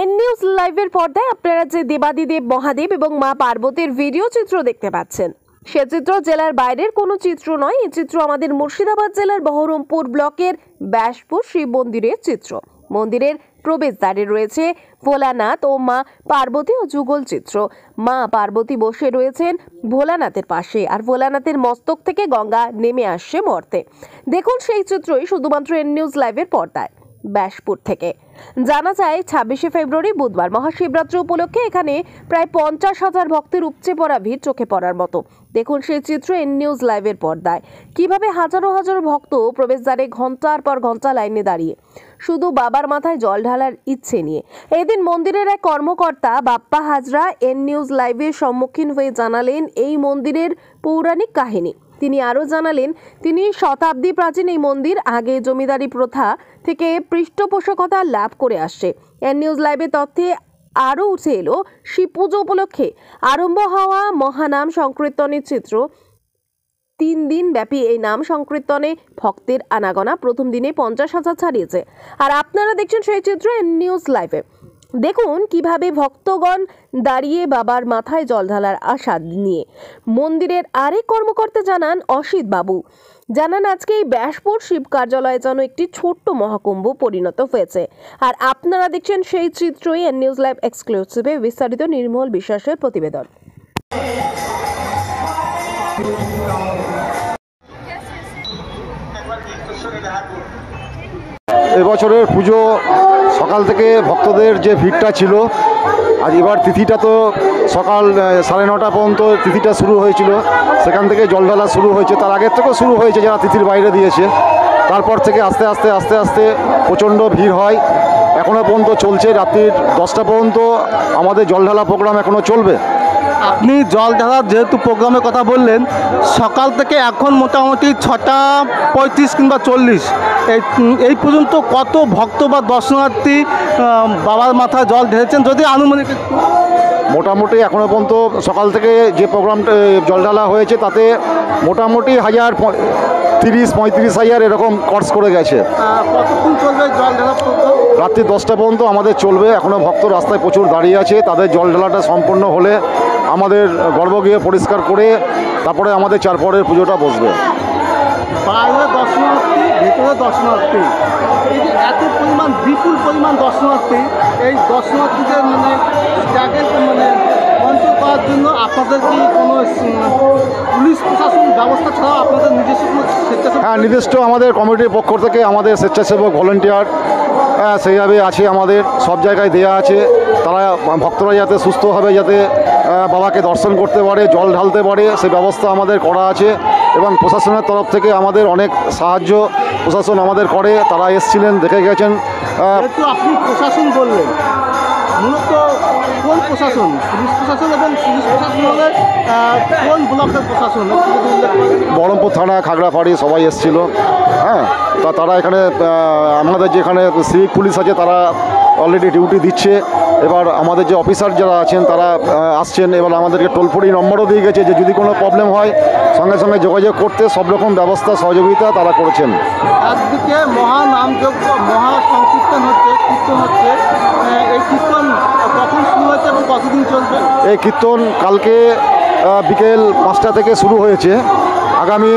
N news লাইভের পর্দায় আপনারা যে দেবাদিদেব মহাদেব এবং মা পার্বতীর ভিডিও চিত্র দেখতে পাচ্ছেন, সে চিত্র জেলার বাইরের কোনো চিত্র নয়। এই চিত্র আমাদের মুর্শিদাবাদ জেলার বহরমপুর ব্লকের ব্যাসপুর শিব মন্দিরের চিত্র। মন্দিরের প্রবেশদ্বারে রয়েছে ভোলানাথ ও মা পার্বতী ও যুগল চিত্র। মা পার্বতী বসে রয়েছেন ভোলানাথের পাশে, আর ভোলানাথের মস্তক থেকে গঙ্গা নেমে আসছে মর্তে। দেখুন সেই চিত্রই শুধুমাত্র এন নিউজ লাইভের পর্দায় ব্যাসপুর থেকে। জানা যায় 26শে ফেব্রুয়ারি বুধবার মহাশিবরাত্রি উপলক্ষে এখানে প্রায় 50,000 ভক্তের উপচে পড়া ভিড় চোখে পড়ার মতো। দেখুন সেই চিত্র এন নিউজ লাইভের পর্দায়, কিভাবে হাজারো হাজারো ভক্ত প্রবেশদ্বারে ঘন্টার পর ঘন্টা লাইনে দাঁড়িয়ে শুধু বাবার মাথায় জল ঢালার ইচ্ছে নিয়ে। এদিন মন্দিরের এক কর্মকর্তা বাপ্পা হাজরা এন নিউজ লাইভের সম্মুখীন হয়ে জানালেন এই মন্দিরের পৌরাণিক কাহিনী। তিনি আরও জানালেন, তিনি শতাব্দী প্রাচীন এই মন্দির আগে জমিদারি প্রথা থেকে পৃষ্ঠপোষকতা লাভ করে আসছে। এন নিউজ লাইভের তথ্যে আরও উঠে এলো শিব পুজো উপলক্ষে আরম্ভ হওয়া মহানাম সংকীর্তনের চিত্র। 3 দিন ব্যাপী এই নাম সংকীর্তনে ভক্তের আনাগোনা প্রথম দিনে 50,000 ছাড়িয়েছে। আর আপনারা দেখছেন সেই চিত্র এন নিউজ লাইভে। দেখুন কিভাবে ভক্তগণ দাঁড়িয়ে বাবার মাথায় জল ঢালার আশা নিয়ে। মন্দিরের আরেক কর্মকর্তা জানান, অসিত বাবু জানান, আজকে এই ব্যাসপুর শিব কার্যালয় যেন একটি ছোট্ট মহাকুম্ভ পরিণত হয়েছে। আর আপনারা দেখছেন সেই চিত্রই এন নিউজ লাইভ এক্সক্লুসিভে। বিস্তারিত নির্মল বিশ্বাসের প্রতিবেদন। এবছরের পুজো সকাল থেকে ভক্তদের যে ভিড়টা ছিল, আর এবার তিথিটা তো সকাল 9:30 পর্যন্ত তিথিটা শুরু হয়েছিল, সেখান থেকে জল ঢালা শুরু হয়েছে। তার আগের থেকেও শুরু হয়েছে যারা তিথির বাইরে দিয়েছে। তারপর থেকে আস্তে আস্তে প্রচণ্ড ভিড় হয়। এখনও পর্যন্ত চলছে, রাত্রির 10টা পর্যন্ত আমাদের জল ঢালা প্রোগ্রাম এখনও চলবে। আপনি জল ঢালার যেহেতু প্রোগ্রামের কথা বললেন, সকাল থেকে এখন মোটামুটি 6:35 কিংবা 40 এই পর্যন্ত কত ভক্ত বা দর্শনার্থী বাবার মাথায় জল ঢেলেছেন যদি আনুমানিক? মোটামুটি এখনও পর্যন্ত সকাল থেকে যে প্রোগ্রামটা জল ঢালা হয়েছে তাতে মোটামুটি 30-35,000 এরকম কর্স করে গেছে। কতক্ষণ চলবে জল ঢালা প্রোগ্রাম? রাত্রি 10টা পর্যন্ত আমাদের চলবে। এখনও ভক্ত রাস্তায় প্রচুর দাঁড়িয়ে আছে। তাদের জল ঢালাটা সম্পন্ন হলে আমাদের গর্ভগৃহ পরিষ্কার করে তারপরে আমাদের চারপরের পুজোটা বসবে। বাইরে দর্শনার্থী, ভেতরে দর্শনার্থী, এই যে এত পরিমাণ বিপুল পরিমাণ দর্শনার্থী, এই দর্শনার্থীদের কন্ট্রোল করার জন্য আপনাদের কি কোনো পুলিশ প্রশাসন ব্যবস্থা ছাড়া আপনাদের নিজস্ব কোনো স্বেচ্ছাসেবক? হ্যাঁ, নিজস্ব আমাদের কমিটির পক্ষ থেকে আমাদের স্বেচ্ছাসেবক ভলেন্টিয়ার সেইভাবে আছে, আমাদের সব জায়গায় দেয়া আছে। তারা ভক্তরা যাতে সুস্থভাবে যাতে বাবাকে দর্শন করতে পারে, জল ঢালতে পারে, সেই ব্যবস্থা আমাদের করা আছে। এবং প্রশাসনের তরফ থেকে আমাদের অনেক সাহায্য প্রশাসন আমাদের করে। তারা এসেছিলেন, দেখে গেছেন। যেহেতু আপনি প্রশাসন বললেন, মূলত কোন প্রশাসন? পুলিশ প্রশাসন এবং পুলিশ প্রশাসন হলে কোন ব্লকের প্রশাসন? বহরমপুর থানা, খাগড়াবাড়ি সবাই এসেছিল। হ্যাঁ, তারা এখানে আমাদের যেখানে সিভিক পুলিশ আছে তারা অলরেডি ডিউটি দিচ্ছে। এবার আমাদের যে অফিসার যারা আছেন তারা আসছেন। এবার আমাদেরকে টোল ফ্রি নম্বরও দিয়ে গেছে যে যদি কোনো প্রবলেম হয় সঙ্গে সঙ্গে যোগাযোগ করতে সব রকম ব্যবস্থা সহযোগিতা তারা করেছেন। একদিকে মহানামযজ্ঞ, মহা সংকীর্তন হচ্ছে, কীর্তন হচ্ছে। এই কীর্তন কখন শুরু হয়েছে এবং কতদিন চলবে? এই কীর্তন কালকে বিকেল 5টা থেকে শুরু হয়েছে। আগামী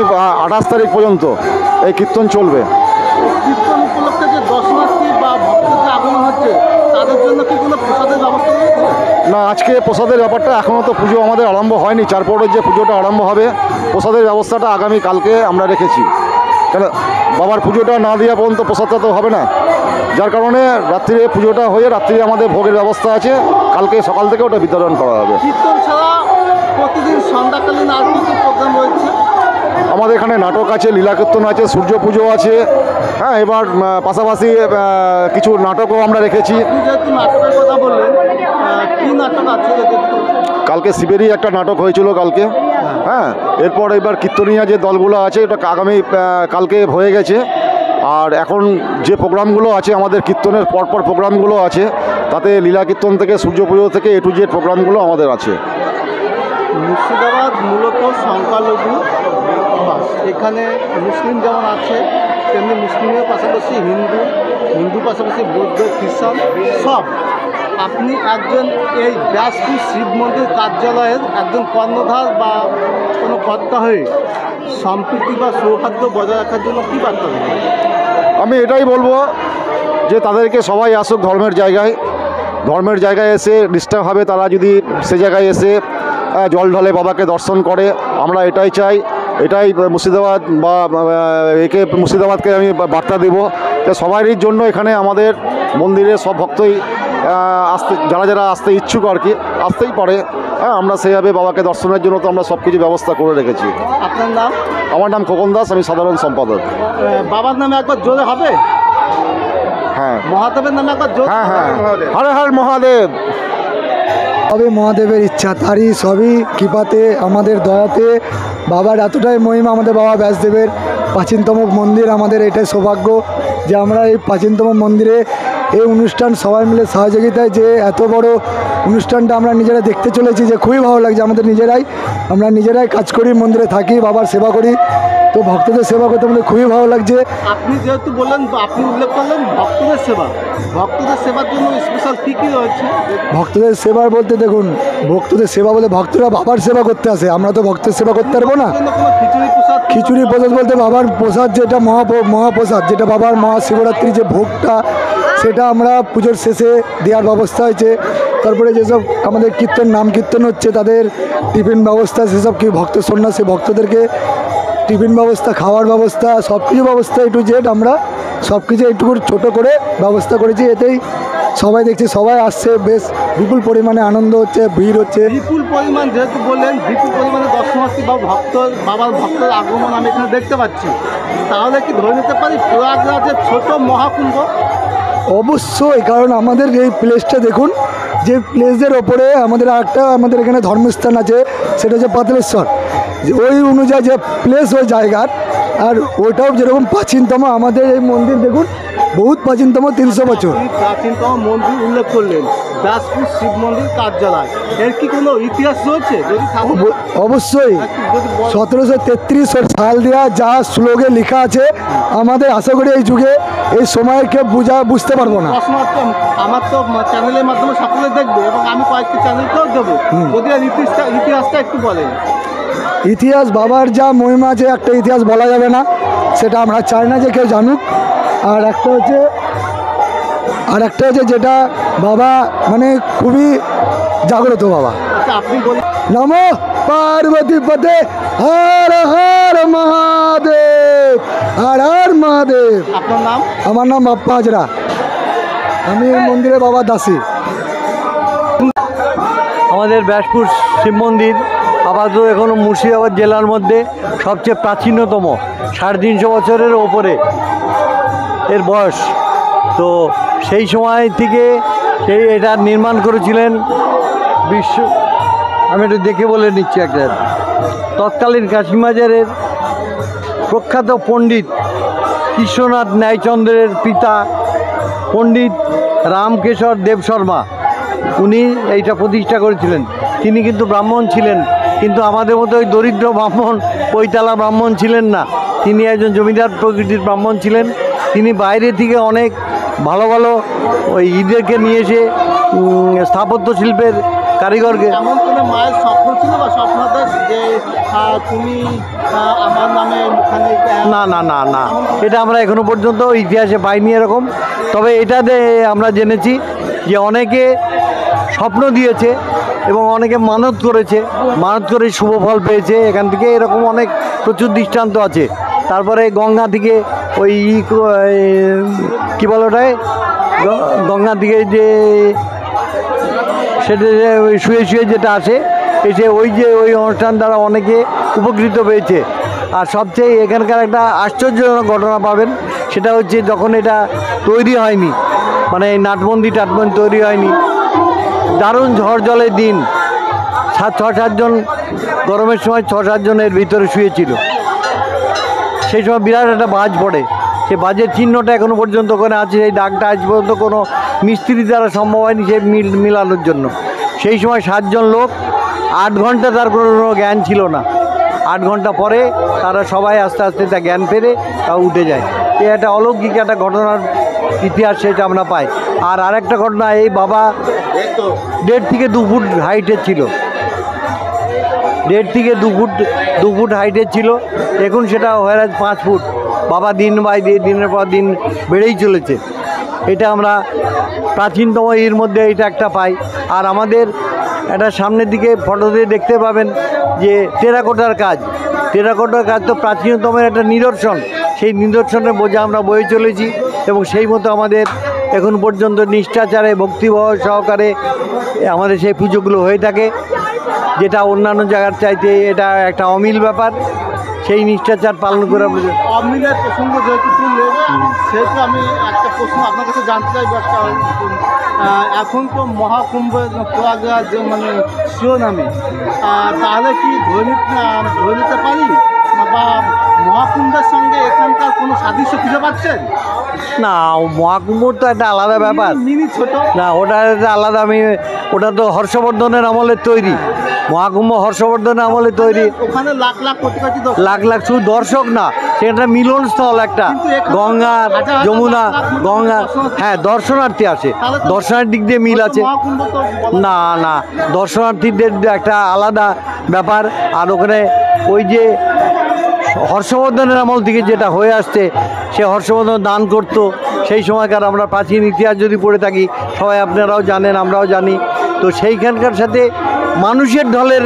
28 তারিখ পর্যন্ত এই কীর্তন চলবে। কীর্তন উপলক্ষে যে দর্শনার্থী বা ভক্তদের যে আগমন হচ্ছে তাদের জন্য কি কোনো প্রসাদের ব্যবস্থা রয়েছে? না, আজকে প্রসাদের ব্যাপারটা এখনও তো পুজো আমাদের আরম্ভ হয়নি। চারপরের যে পুজোটা আরম্ভ হবে, প্রসাদের ব্যবস্থাটা আগামী কালকে আমরা রেখেছি। কেন বাবার পুজোটা না দেওয়া পর্যন্ত প্রসাদটা তো হবে না, যার কারণে রাত্রিরে পুজোটা হয়ে রাত্রিরে আমাদের ভোগের ব্যবস্থা আছে। কালকে সকাল থেকে ওটা বিতরণ করা হবে। কীর্তন ছাড়া প্রতিদিন সন্ধ্যাকালীন আর কি প্রোগ্রাম রয়েছে? আমাদের এখানে নাটক আছে, লীলা কীর্তন আছে, সূর্য পুজো আছে। হ্যাঁ, এবার পাশাপাশি কিছু নাটকও আমরা রেখেছি। যেহেতু নাটকের কথা বললেন, কী নাটক আছে? কালকে শিবেরই একটা নাটক হয়েছিল কালকে। হ্যাঁ, এরপর এবার কীর্তনীয় যে দলগুলো আছে এটা আগামী কালকে হয়ে গেছে। আর এখন যে প্রোগ্রামগুলো আছে আমাদের কীর্তনের পরপর প্রোগ্রামগুলো আছে, তাতে লীলা কীর্তন থেকে সূর্য পুজো থেকে A to Z প্রোগ্রামগুলো আমাদের আছে। মুর্শিদাবাদ মূলত সংখ্যালঘু, এখানে মুসলিম যেমন আছে তেমনি মুসলিমের পাশাপাশি হিন্দু পাশাপাশি বৌদ্ধ খ্রিস্টান সব। আপনি একজন এই ব্যাসপুর শিব মন্দির কার্যালয়ের একজন কর্ণধার বা কোনো কর্তা হয়ে সম্প্রীতি বা সৌহার্দ্য বজায় রাখার জন্য কী বার্তা দেবেন? আমি এটাই বলবো যে তাদেরকে সবাই আসুক ধর্মের জায়গায় এসে নিষ্ঠাভাবে তারা যদি সে জায়গায় এসে জল ঢালে বাবাকে দর্শন করে। আমরা এটাই চাই, এটাই মুর্শিদাবাদ বা মুর্শিদাবাদকে আমি বার্তা দেবো যে সবারই জন্য এখানে আমাদের মন্দিরে সব ভক্তই যারা আসতে ইচ্ছুক আর কি আসতেই পারে। হ্যাঁ, আমরা সেইভাবে বাবাকে দর্শনের জন্য তো আমরা সব কিছু ব্যবস্থা করে রেখেছি। আপনার নাম? আমার নাম খোকন দাস, আমি সাধারণ সম্পাদক। বাবার নামে একবার জোরে হবে? হ্যাঁ। মহাদেবের নামে একবার জোরে? হ্যাঁ, হর হর মহাদেব। তবে মহাদেবের ইচ্ছা, তারই সবই কৃপাতে, আমাদের দয়াতে। বাবার এতটাই মহিমা, আমাদের বাবা ব্যাসদেবের প্রাচীনতম মন্দির, আমাদের এটাই সৌভাগ্য যে আমরা এই প্রাচীনতম মন্দিরে এই অনুষ্ঠান সবাই মিলে সহযোগিতায় যে এত বড় অনুষ্ঠানটা আমরা নিজেরা দেখতে চলেছি, যে খুবই ভালো লাগছে। আমরা নিজেরাই কাজ করি, মন্দিরে থাকি, বাবার সেবা করি, তো ভক্তদের সেবা করতে আমাদের খুবই ভালো লাগছে। আপনি যেহেতু বললেন, আপনি উল্লেখ করলেন ভক্তদের সেবার জন্য স্পেশাল কী কী রয়েছে? ভক্তদের সেবা বলতে দেখুন, ভক্তদের সেবা বলে ভক্তরা বাবার সেবা করতে আসে, আমরা তো ভক্তের সেবা করতে পারবো না। খিচুড়ি প্রসাদ বলতে বাবার প্রসাদ, যেটা মহাপ্রসাদ, যেটা বাবার মহাশিবরাত্রি যে ভোগটা, সেটা আমরা পুজোর শেষে দেওয়ার ব্যবস্থা হয়েছে। তারপরে যেসব আমাদের নাম কীর্তন হচ্ছে, তাদের টিফিন ব্যবস্থা, সেসব কি ভক্ত সন্ন্যাসী ভক্তদেরকে টিফিন ব্যবস্থা, খাওয়ার ব্যবস্থা, সব কিছু ব্যবস্থা A to Z আমরা সব কিছু একটু ছোটো করে ব্যবস্থা করেছি। এতেই সবাই দেখছি, সবাই আসছে, বেশ বিপুল পরিমাণে আনন্দ হচ্ছে, ভিড় হচ্ছে। বিপুল পরিমাণ যেহেতু বললেন, বিপুল পরিমাণে দর্শনার্থী বা বাবার ভক্তের আগমন আমি এখানে দেখতে পাচ্ছি, তাহলে কি ধরে নিতে পারি প্রয়াগরাজের ছোট মহাকুম্ভ? অবশ্যই, কারণ আমাদের এই প্লেসটা দেখুন, যে প্লেসের ওপরে আমাদের এখানে ধর্মস্থান আছে, সেটা হচ্ছে পাতালেশ্বর। ওই অনুযায়ী যে প্লেস, ওই জায়গার, আর ওটাও যেরকম প্রাচীনতম, আমাদের এই মন্দির দেখুন বহুত প্রাচীনতম, 300 বছর। প্রাচীনতম মন্দির উল্লেখ করলেন, ব্যাসপুর শিব মন্দির কার্যালয়, এর কি কোনো ইতিহাস রয়েছে? অবশ্যই 1733 সাল দেওয়া যা শ্লোকে লেখা আছে, আমাদের আশা করি এই যুগে এই সময়কে বুঝতে পারবো না। আমার তো চ্যানেলের মাধ্যমে সকলে দেখবে এবং আমি কয়েকটি চ্যানেলকেও দেবো, যদি ইতিহাসটা একটু বলেন। ইতিহাস বাবার যা মহিমা আছে, একটা ইতিহাস বলা যাবে না, সেটা আমরা চাই না যে কেউ জানুক। আর একটা হচ্ছে যেটা বাবা মানে খুবই জাগ্রত বাবা। আচ্ছা, আপনি বলুন। নমো পার্বতী পদে হর হর মহাদেব, হর হর মহাদেব। আপনার নাম? আমার নাম বাপ্পা হাজরা, আমি এই মন্দিরে বাবা দাসী। আমাদের ব্যাসপুর শিব মন্দির আপাতত এখনও মুর্শিদাবাদ জেলার মধ্যে সবচেয়ে প্রাচীনতম, 350 বছরের ওপরে এর বয়স। তো সেই সময় থেকে এটা নির্মাণ করেছিলেন আমি একটু দেখে বলে নিচ্ছি একটা, তৎকালীন কাশিমবাজারের প্রখ্যাত পণ্ডিত কৃষ্ণনাথ ন্যায়চন্দ্রের পিতা পণ্ডিত রামকেশর দেব শর্মা, উনি এইটা প্রতিষ্ঠা করেছিলেন। তিনি কিন্তু ব্রাহ্মণ ছিলেন, কিন্তু আমাদের মতো ওই দরিদ্র ব্রাহ্মণ, পৈতালা ব্রাহ্মণ ছিলেন না। তিনি একজন জমিদার প্রকৃতির ব্রাহ্মণ ছিলেন। তিনি বাইরে থেকে অনেক ভালো ভালো ওই ঈদেরকে নিয়ে এসে স্থাপত্য শিল্পের কারিগরকে। এমন কোনো মায়ের স্বপ্ন ছিল বা স্বপ্নাদেশ যে তুমি আমার নামে না না না না, এটা আমরা এখনো পর্যন্ত ইতিহাসে পাইনি এরকম। তবে এটাতে আমরা জেনেছি যে অনেকে স্বপ্ন দিয়েছে এবং অনেকে মানত করে শুভ ফল পেয়েছে এখান থেকে, এরকম অনেক প্রচুর দৃষ্টান্ত আছে। তারপরে গঙ্গা থেকে ওই কী বলো ওটায়, গঙ্গা থেকে যে সেটা ওই শুয়ে যেটা আসে, এসে ওই অনুষ্ঠান দ্বারা অনেকে উপকৃত পেয়েছে। আর সবচেয়ে এখানকার একটা আশ্চর্যজনক ঘটনা পাবেন, সেটা হচ্ছে যখন এটা তৈরি হয়নি, মানে এই নাটমন্দির তৈরি হয়নি, দারুণ ঝড় জলের দিন, 6-7 জন, গরমের সময় 6-7 জনের ভিতরে শুয়েছিল। সেই সময় বিরাট একটা বাজ পড়ে, সে বাজের চিহ্নটা এখনও পর্যন্ত ওখানে আছে, সেই দাগটা আজ পর্যন্ত কোনো মিস্ত্রি দ্বারা সম্ভব হয়নি সে মিলানোর জন্য। সেই সময় 7 জন লোক, 8 ঘন্টা তার কোনো জ্ঞান ছিল না। 8 ঘন্টা পরে তারা সবাই আস্তে আস্তে তা জ্ঞান ফেরে তা উঠে যায়। এই একটা অলৌকিক একটা ঘটনার ইতিহাস সেটা আমরা পাই। আর আরেকটা ঘটনা, এই বাবা 1.5 থেকে 2 ফুট হাইটের ছিল, 1.5 থেকে 2 ফুট হাইটের ছিল, এখন সেটা হয়ে গেছে 5 ফুট। বাবা দিন বাই দিনের পর দিন বেড়েই চলেছে। এটা আমরা প্রাচীনতম এর মধ্যে এটা একটা পাই। আর আমাদের একটা সামনের দিকে ফটোতে দেখতে পাবেন যে টেরাকোটার কাজ তো প্রাচীনতমের একটা নিদর্শন। সেই নিদর্শনের বোঝা আমরা বয়ে চলেছি এবং সেই মতো আমাদের এখন পর্যন্ত নিষ্ঠাচারে ভক্তিভাব সহকারে আমাদের সেই পুজোগুলো হয়ে থাকে, যেটা অন্যান্য জায়গার চাইতে এটা একটা অমিল ব্যাপার। সেই নিষ্ঠাচার পালন করে আমরা। অমিলের প্রসঙ্গ যেহেতু তুললেন, সেহেতু আমি একটা প্রশ্ন আপনার কাছে জানতে চাইব। এখন তো মহাকুম্ভ প্রয়াগরাজ মানে শিরোনামে, তাহলে কি ধরে নিতে পারি বা মহাকুম্ভের সঙ্গে এখানকার কোনো সাদৃশ্য খুঁজে পাচ্ছেন? না, মহাকুম্ভ তো একটা আলাদা ব্যাপার, মিনি ছোট না, ওটা একটা আলাদা। ওটা তো হর্ষবর্ধনের আমলের তৈরি। মহাকুম্ভ হর্ষবর্ধনের আমলে তৈরি। ওখানে লাখ লাখ কোটি কোটি লাখ শুধু দর্শক না, সেটা মিলনস্থল একটা। গঙ্গা যমুনা গঙ্গা, হ্যাঁ, দর্শনার্থী আসে, দর্শনের দিক দিয়ে মিল আছে। না, দর্শনার্থীদের একটা আলাদা ব্যাপার। আর ওখানে ওই যে হর্ষবর্ধনের আমল থেকে যেটা হয়ে আসছে, সে হর্ষবর্ধন দান করতো সেই সময়কার আমরা প্রাচীন ইতিহাস যদি পড়ে থাকি, সবাই আপনারাও জানেন, আমরাও জানি। তো সেইখানকার সাথে মানুষের ঢলের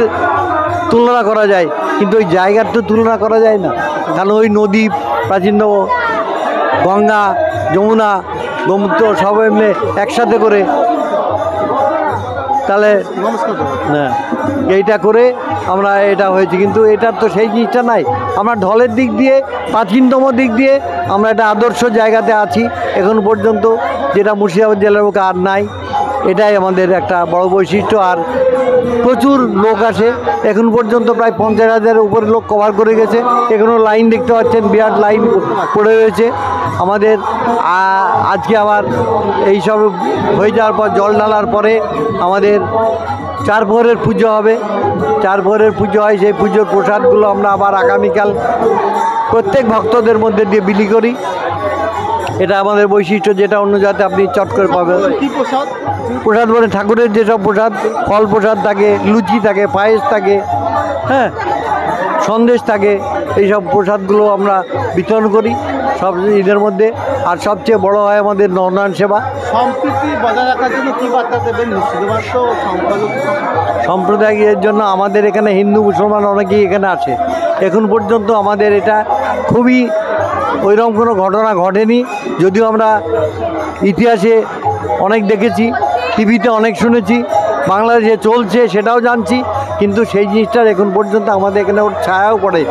তুলনা করা যায়, কিন্তু ওই জায়গার তো তুলনা করা যায় না। কারণ ওই নদী প্রাচীনতম, গঙ্গা যমুনা ব্রহ্মপুত্র সব এমনি একসাথে করে, তাহলে হ্যাঁ এইটা করে আমরা এটা হয়েছে। কিন্তু এটার তো সেই জিনিসটা নাই। আমরা ঢলের দিক দিয়ে, প্রাচীনতম দিক দিয়ে আমরা একটা আদর্শ জায়গাতে আছি এখন পর্যন্ত, যেটা মুর্শিদাবাদ জেলার বুকে আর নাই। এটাই আমাদের একটা বড় বৈশিষ্ট্য। আর প্রচুর লোক আসে, এখন পর্যন্ত প্রায় 50,000-এর উপরে লোক কভার করে গেছে। এখনও লাইন দেখতে পাচ্ছেন, বিরাট লাইন পড়ে রয়েছে আমাদের। আজকে আবার এইসব হয়ে যাওয়ার পর, জল ঢালার পরে আমাদের 4 প্রহরের পুজো হবে। 4 প্রহরের পুজো হয়, সেই পুজোর প্রসাদগুলো আমরা আবার আগামীকাল প্রত্যেক ভক্তদের মধ্যে দিয়ে বিলি করি। এটা আমাদের বৈশিষ্ট্য, যেটা অন্য জায়গাতে আপনি চট করে পাবেন। প্রসাদ মানে ঠাকুরের যেসব প্রসাদ, ফল প্রসাদ থাকে, লুচি থাকে, পায়েস থাকে, হ্যাঁ, সন্দেশ থাকে, এইসব প্রসাদগুলো আমরা বিতরণ করি সব ঈদের মধ্যে। আর সবচেয়ে বড় হয় আমাদের নরনারায়ণ সেবা। সম্প্রীতি বজায় রাখার জন্য কী বার্তা দেবেন? সম্প্রদায়ের জন্য আমাদের এখানে হিন্দু মুসলমান অনেকেই এখানে আসে। এখন পর্যন্ত আমাদের এটা খুবই ওইরকম কোনো ঘটনা ঘটেনি, যদিও আমরা ইতিহাসে অনেক দেখেছি, টিভিতে অনেক শুনেছি, বাংলাদেশে চলছে সেটাও জানছি, কিন্তু সেই জিনিসটার এখন পর্যন্ত আমাদের এখানে ওর ছায়াও পড়ে।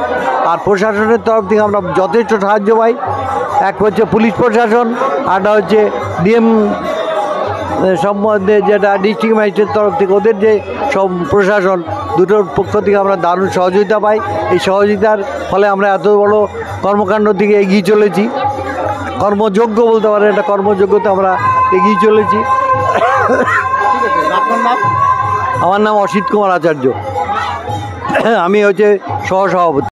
আর প্রশাসনের তরফ থেকে আমরা যথেষ্ট সাহায্য পাই। এক হচ্ছে পুলিশ প্রশাসন, আরটা হচ্ছে ডিএম সম্বন্ধে যেটা ডিস্ট্রিক্ট ম্যাজিস্ট্রেটের তরফ থেকে, ওদের যে সব প্রশাসন, দুটোর পক্ষ থেকে আমরা দারুণ সহযোগিতা পাই। এই সহযোগিতার ফলে আমরা এত বড় কর্মকাণ্ড দিকে এগিয়ে চলেছি, কর্মযোগ্য বলতে পারেন, একটা কর্মযোগ্যতা আমরা এগিয়ে চলেছি। আমার নাম অসিত কুমার আচার্য, আমি হচ্ছে সহসভাপতি।